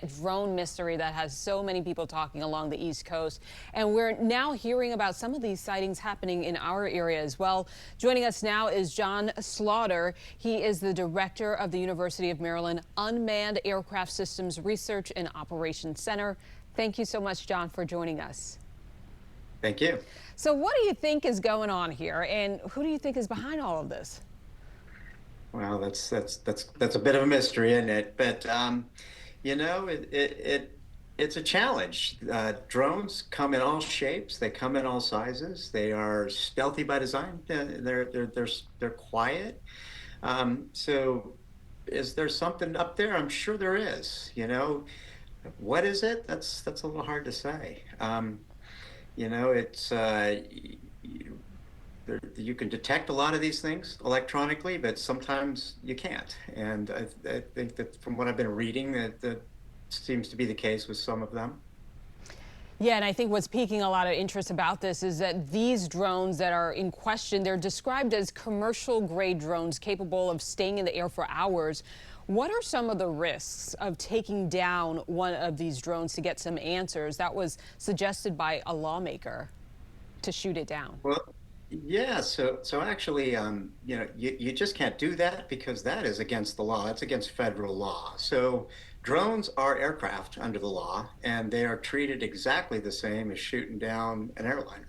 Drone mystery that has so many people talking along the East Coast. And we're now hearing about some of these sightings happening in our area as well. Joining us now is John Slaughter. He is the director of the University of Maryland Unmanned Aircraft Systems Research and Operations Center. Thank you so much, John, for joining us. Thank you. So what do you think is going on here, and who do you think is behind all of this? Well, that's a bit of a mystery, isn't it? But it's a challenge. Drones come in all shapes. They come in all sizes. They are stealthy by design. They're quiet. So, is there something up there? I'm sure there is. What is it? That's a little hard to say. It's you can detect a lot of these things electronically, but sometimes you can't. And I think that from what I've been reading, that seems to be the case with some of them. Yeah, and I think what's piquing a lot of interest about this is that these drones that are in question, they're described as commercial grade drones capable of staying in the air for hours. What are some of the risks of taking down one of these drones to get some answers? That was suggested by a lawmaker to shoot it down. Well, yeah. So actually, you just can't do that because that is against the law. That's against federal law. So drones are aircraft under the law, and they are treated exactly the same as shooting down an airliner.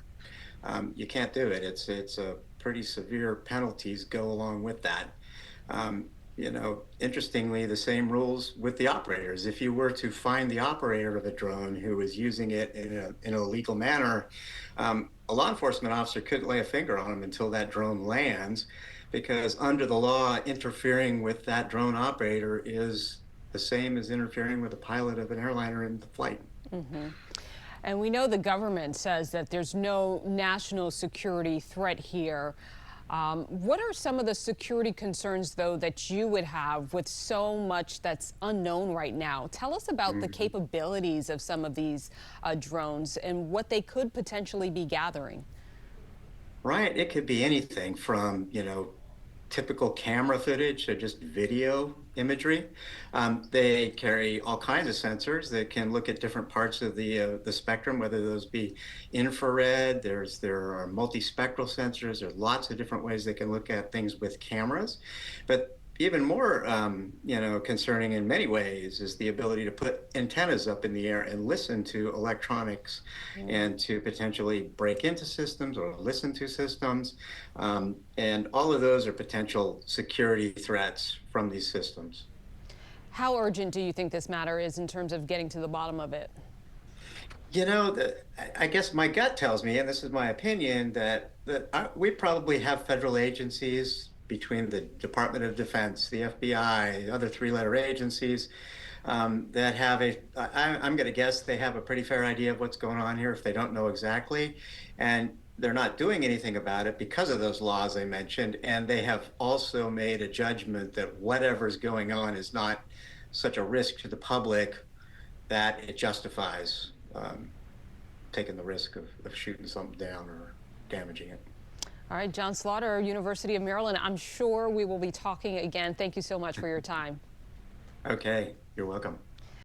You can't do it. It's a pretty severe penalties go along with that. Interestingly, the same rules with the operators. If you were to find the operator of a drone who was using it in a legal manner, a law enforcement officer couldn't lay a finger on him until that drone lands, because under the law, interfering with that drone operator is the same as interfering with the pilot of an airliner in the flight. And we know the government says that there's no national security threat here. What are some of the security concerns, though, that you would have with so much that's unknown right now? Tell us about the capabilities of some of these drones and what they could potentially be gathering. Right. It could be anything from, typical camera footage to just video imagery. They carry all kinds of sensors that can look at different parts of the spectrum, whether those be infrared. There are multispectral sensors. There's lots of different ways they can look at things with cameras. But even more, concerning in many ways is the ability to put antennas up in the air and listen to electronics and to potentially break into systems or listen to systems. And all of those are potential security threats from these systems. How urgent do you think this matter is in terms of getting to the bottom of it? I guess my gut tells me, and this is my opinion, that we probably have federal agencies between the Department of Defense, the FBI, other three-letter agencies that have I'm going to guess they have a pretty fair idea of what's going on here if they don't know exactly. And they're not doing anything about it because of those laws I mentioned. And they have also made a judgment that whatever's going on is not such a risk to the public that it justifies taking the risk of shooting something down or damaging it. All right, John Slaughter, University of Maryland. I'm sure we will be talking again. Thank you so much for your time. Okay, you're welcome.